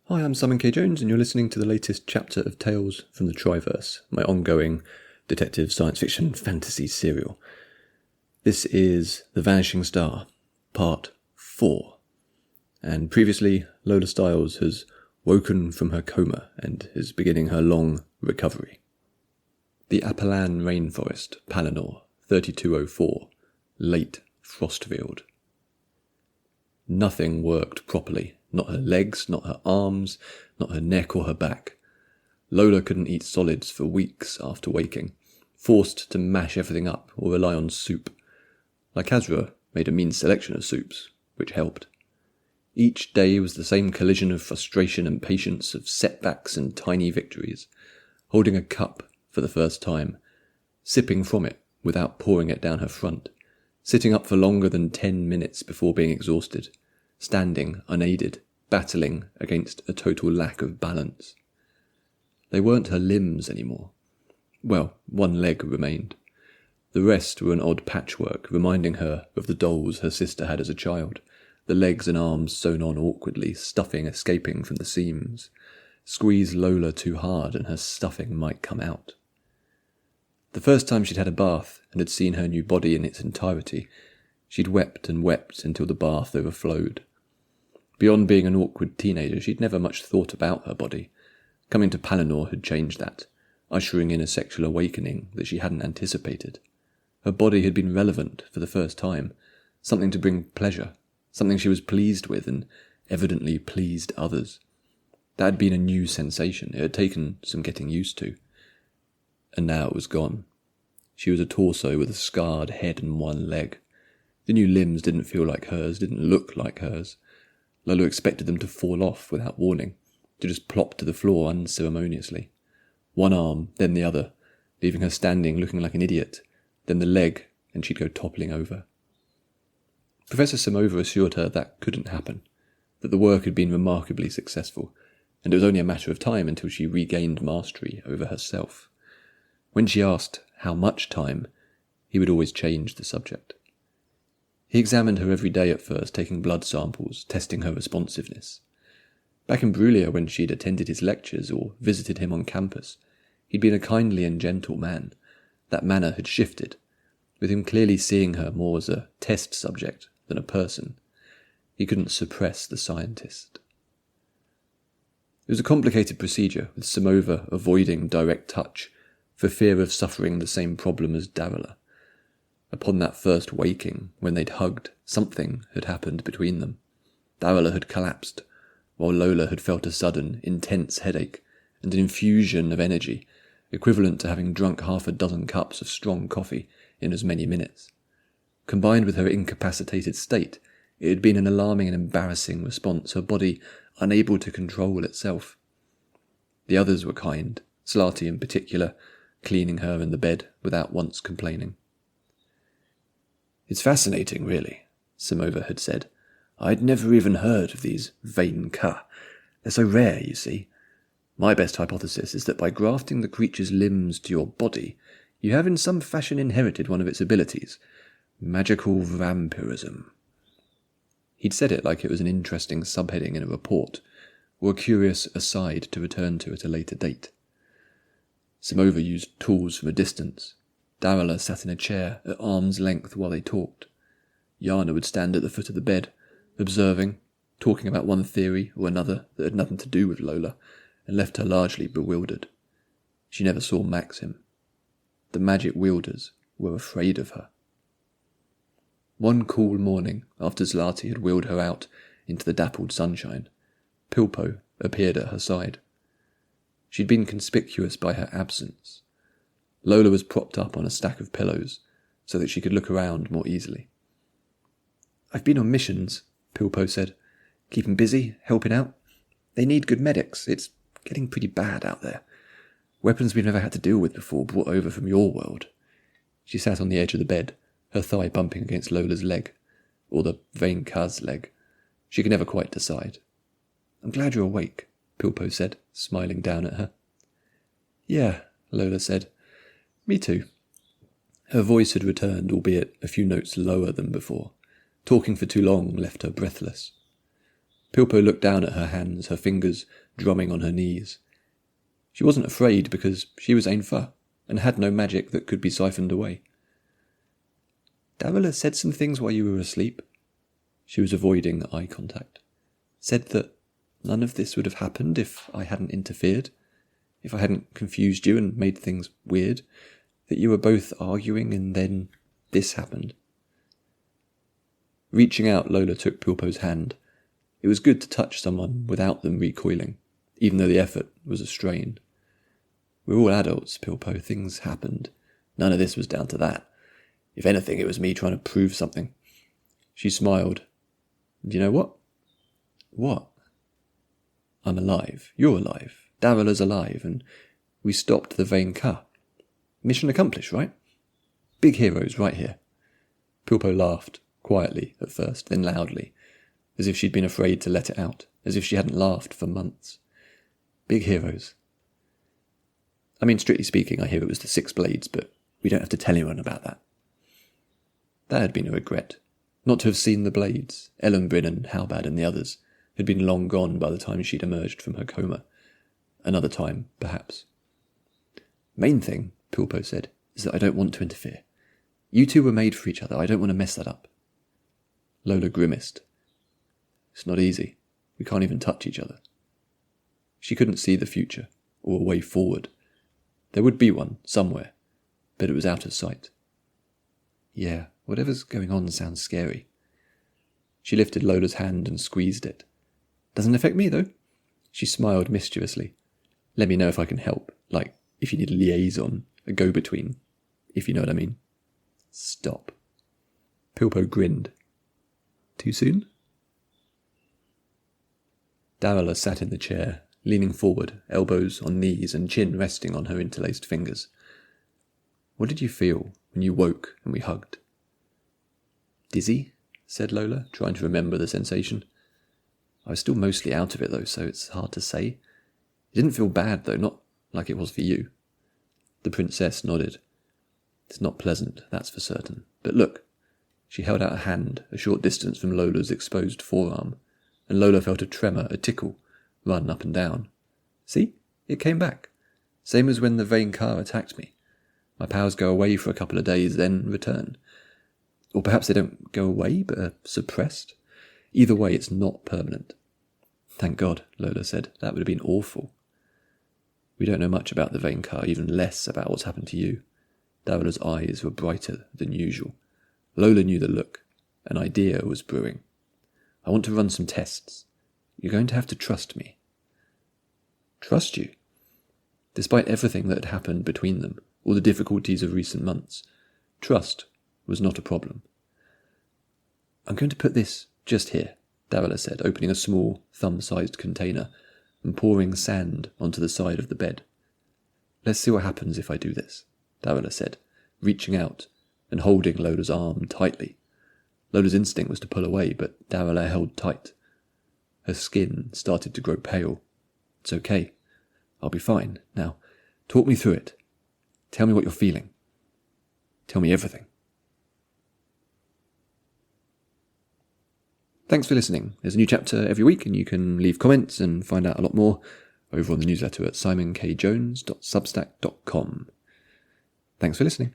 Hi, I'm Simon K. Jones, and you're listening to the latest chapter of Tales from the Triverse, my ongoing detective science fiction fantasy serial. This is The Vanishing Star, Part 4. And previously, Lola Stiles has woken from her coma and is beginning her long recovery. The Apalan Rainforest, Palinor, 3204, late Frostfield. Nothing worked properly. Not her legs, not her arms, not her neck or her back. Lola couldn't eat solids for weeks after waking, forced to mash everything up or rely on soup. Lycazra made a mean selection of soups, which helped. Each day was the same collision of frustration and patience, of setbacks and tiny victories. Holding a cup for the first time, sipping from it without pouring it down her front, sitting up for longer than 10 minutes before being exhausted, standing unaided, battling against a total lack of balance. They weren't her limbs anymore. Well, one leg remained. The rest were an odd patchwork, reminding her of the dolls her sister had as a child, the legs and arms sewn on awkwardly, stuffing escaping from the seams. Squeeze Lola too hard and her stuffing might come out. The first time she'd had a bath and had seen her new body in its entirety, she'd wept and wept until the bath overflowed. Beyond being an awkward teenager, she'd never much thought about her body. Coming to Palinor had changed that, ushering in a sexual awakening that she hadn't anticipated. Her body had been relevant for the first time, something to bring pleasure, something she was pleased with and evidently pleased others. That had been a new sensation. It had taken some getting used to. And now it was gone. She was a torso with a scarred head and one leg. The new limbs didn't feel like hers, didn't look like hers. Lola expected them to fall off without warning, to just plop to the floor unceremoniously. One arm, then the other, leaving her standing looking like an idiot, then the leg, and she'd go toppling over. Professor Samova assured her that couldn't happen, that the work had been remarkably successful, and it was only a matter of time until she regained mastery over herself. When she asked how much time, he would always change the subject. He examined her every day at first, taking blood samples, testing her responsiveness. Back in Brulia, when she'd attended his lectures or visited him on campus, he'd been a kindly and gentle man. That manner had shifted, with him clearly seeing her more as a test subject than a person. He couldn't suppress the scientist. It was a complicated procedure, with Samova avoiding direct touch, for fear of suffering the same problem as Darila. Upon that first waking, when they'd hugged, something had happened between them. Darila had collapsed, while Lola had felt a sudden, intense headache and an infusion of energy, equivalent to having drunk 6 cups of strong coffee in as many minutes. Combined with her incapacitated state, it had been an alarming and embarrassing response, her body unable to control itself. The others were kind, Slarty in particular, cleaning her in the bed without once complaining. "It's fascinating, really," Samova had said. "I'd never even heard of these vein ka. They're so rare, you see. My best hypothesis is that by grafting the creature's limbs to your body, you have in some fashion inherited one of its abilities. Magical vampirism." He'd said it like it was an interesting subheading in a report, or a curious aside to return to at a later date. Samova used tools from a distance. Darila sat in a chair at arm's length while they talked. Yana would stand at the foot of the bed, observing, talking about one theory or another that had nothing to do with Lola, and left her largely bewildered. She never saw Maxim. The magic wielders were afraid of her. One cool morning, after Zlati had wheeled her out into the dappled sunshine, Pilpo appeared at her side. She'd been conspicuous by her absence. Lola was propped up on a stack of pillows, so that she could look around more easily. "I've been on missions," Pilpo said. "Keeping busy, helping out. They need good medics. It's getting pretty bad out there. Weapons we've never had to deal with before, brought over from your world." She sat on the edge of the bed, her thigh bumping against Lola's leg, or the Vein Ka's leg. She could never quite decide. "I'm glad you're awake," Pilpo said, smiling down at her. "Yeah," Lola said. "Me too." Her voice had returned, albeit a few notes lower than before. Talking for too long left her breathless. Pilpo looked down at her hands, her fingers drumming on her knees. She wasn't afraid because she was Ainfa and had no magic that could be siphoned away. Davila said some things while you were asleep. She was avoiding eye contact. Said that none of this would have happened if I hadn't interfered, if I hadn't confused you and made things weird, that you were both arguing and then this happened. Reaching out, Lola took Pilpo's hand. It was good to touch someone without them recoiling, even though the effort was a strain. We're all adults, Pilpo. Things happened. None of this was down to that. If anything, it was me trying to prove something. She smiled. Do you know what? What? I'm alive. You're alive. Davila's alive, and we stopped the Vain Ka. Mission accomplished, right? Big heroes right here. Pilpo laughed, quietly at first, then loudly, as if she'd been afraid to let it out, as if she hadn't laughed for months. Big heroes. I mean, strictly speaking, I hear it was the Six Blades, but we don't have to tell anyone about that. That had been a regret. Not to have seen the Blades. Ellenbryn and Halbad and the others had been long gone by the time she'd emerged from her coma. Another time, perhaps. Main thing, Pilpo said, is that I don't want to interfere. You two were made for each other. I don't want to mess that up. Lola grimaced. It's not easy. We can't even touch each other. She couldn't see the future, or a way forward. There would be one, somewhere, but it was out of sight. Yeah, whatever's going on sounds scary. She lifted Lola's hand and squeezed it. Doesn't affect me, though. She smiled mischievously. Let me know if I can help, like if you need a liaison, a go-between, if you know what I mean. Stop. Pilpo grinned. Too soon? Davila sat in the chair, leaning forward, elbows on knees and chin resting on her interlaced fingers. What did you feel when you woke and we hugged? Dizzy, said Lola, trying to remember the sensation. I was still mostly out of it, though, so it's hard to say. It didn't feel bad, though, not like it was for you. The princess nodded. It's not pleasant, that's for certain. But look. She held out a hand, a short distance from Lola's exposed forearm, and Lola felt a tremor, a tickle, run up and down. See? It came back. Same as when the Vain Ka attacked me. My powers go away for a couple of days, then return. Or perhaps they don't go away, but are suppressed. Either way, it's not permanent. Thank God, Lola said. That would have been awful. We don't know much about the Vain Ka, even less about what's happened to you. Davila's eyes were brighter than usual. Lola knew the look. An idea was brewing. I want to run some tests. You're going to have to trust me. Trust you? Despite everything that had happened between them, all the difficulties of recent months, trust was not a problem. I'm going to put this just here, Davila said, opening a small, thumb-sized container and pouring sand onto the side of the bed. Let's see what happens if I do this, Davila said, reaching out and holding Lola's arm tightly. Lola's instinct was to pull away, but Davila held tight. Her skin started to grow pale. It's okay. I'll be fine. Now, talk me through it. Tell me what you're feeling. Tell me everything. Thanks for listening. There's a new chapter every week, and you can leave comments and find out a lot more over on the newsletter at simonkjones.substack.com. Thanks for listening.